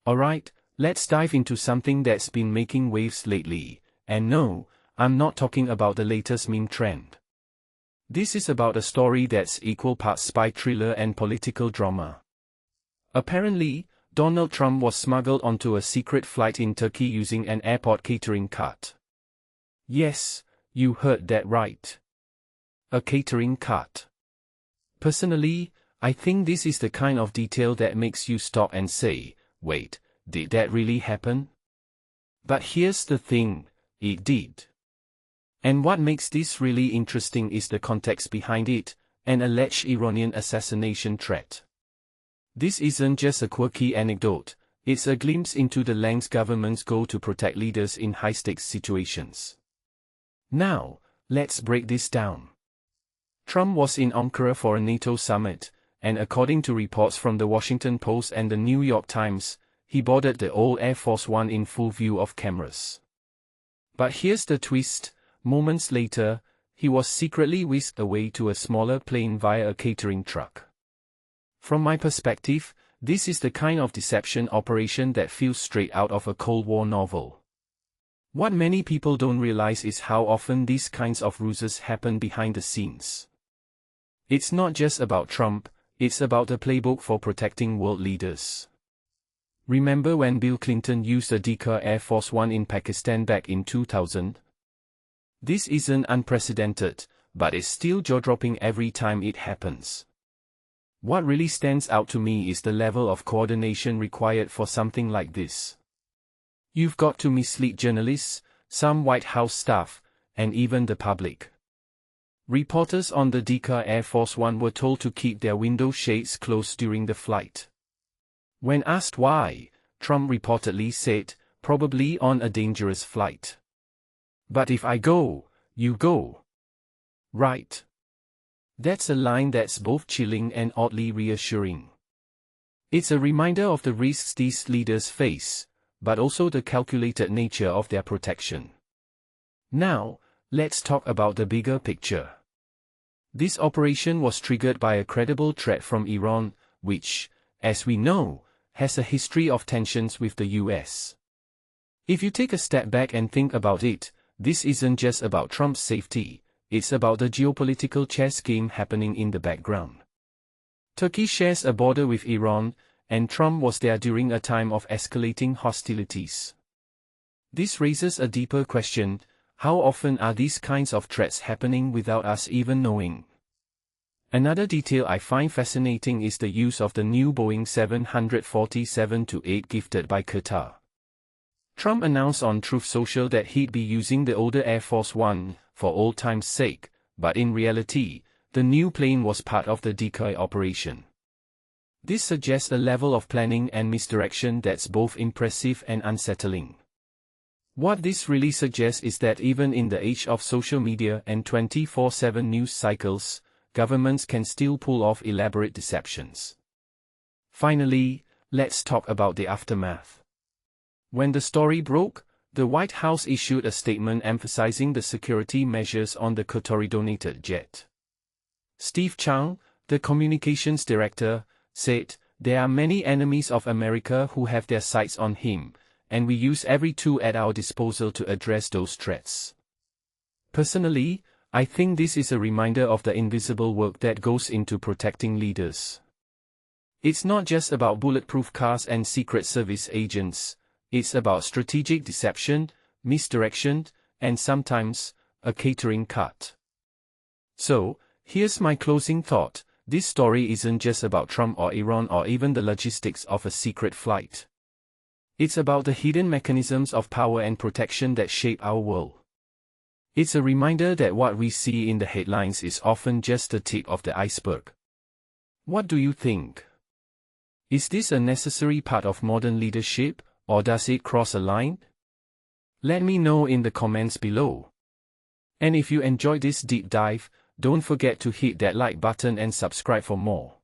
Alright, let's dive into something that's been making waves lately, and no, I'm not talking about the latest meme trend. This is about a story that's equal parts spy thriller and political drama. Apparently, Donald Trump was smuggled onto a secret flight in Turkey using an airport catering cart. Yes, you heard that right. A catering cart. Personally, I think this is the kind of detail that makes you stop and say, wait, did that really happen? But here's the thing, it did. And what makes this really interesting is the context behind it, an alleged Iranian assassination threat. This isn't just a quirky anecdote, it's a glimpse into the lengths governments go to protect leaders in high-stakes situations. Now, let's break this down. Trump was in Ankara for a NATO summit, and according to reports from the Washington Post and the New York Times, he boarded the old Air Force One in full view of cameras. But here's the twist, moments later, he was secretly whisked away to a smaller plane via a catering truck. From my perspective, this is the kind of deception operation that feels straight out of a Cold War novel. What many people don't realize is how often these kinds of ruses happen behind the scenes. It's not just about Trump, it's about the playbook for protecting world leaders. Remember when Bill Clinton used a decoy Air Force One in Pakistan back in 2000? This isn't unprecedented, but it's still jaw-dropping every time it happens. What really stands out to me is the level of coordination required for something like this. You've got to mislead journalists, some White House staff, and even the public. Reporters on the decoy Air Force One were told to keep their window shades closed during the flight. When asked why, Trump reportedly said, "Probably on a dangerous flight. But if I go, you go." Right. That's a line that's both chilling and oddly reassuring. It's a reminder of the risks these leaders face, but also the calculated nature of their protection. Now, let's talk about the bigger picture. This operation was triggered by a credible threat from Iran, which, as we know, has a history of tensions with the US. If you take a step back and think about it, this isn't just about Trump's safety, it's about the geopolitical chess game happening in the background. Turkey shares a border with Iran, and Trump was there during a time of escalating hostilities. This raises a deeper question: how often are these kinds of threats happening without us even knowing? Another detail I find fascinating is the use of the new Boeing 747-8 gifted by Qatar. Trump announced on Truth Social that he'd be using the older Air Force One, for old time's sake, but in reality, the new plane was part of the decoy operation. This suggests a level of planning and misdirection that's both impressive and unsettling. What this really suggests is that even in the age of social media and 24/7 news cycles, governments can still pull off elaborate deceptions. Finally, let's talk about the aftermath. When the story broke, the White House issued a statement emphasizing the security measures on the Qatari-donated jet. Steve Chang, the communications director, said, "There are many enemies of America who have their sights on him, and we use every tool at our disposal to address those threats." Personally, I think this is a reminder of the invisible work that goes into protecting leaders. It's not just about bulletproof cars and Secret Service agents. It's about strategic deception, misdirection, and sometimes, a catering cart. So, here's my closing thought: this story isn't just about Trump or Iran or even the logistics of a secret flight. It's about the hidden mechanisms of power and protection that shape our world. It's a reminder that what we see in the headlines is often just the tip of the iceberg. What do you think? Is this a necessary part of modern leadership, or does it cross a line? Let me know in the comments below. And if you enjoyed this deep dive, don't forget to hit that like button and subscribe for more.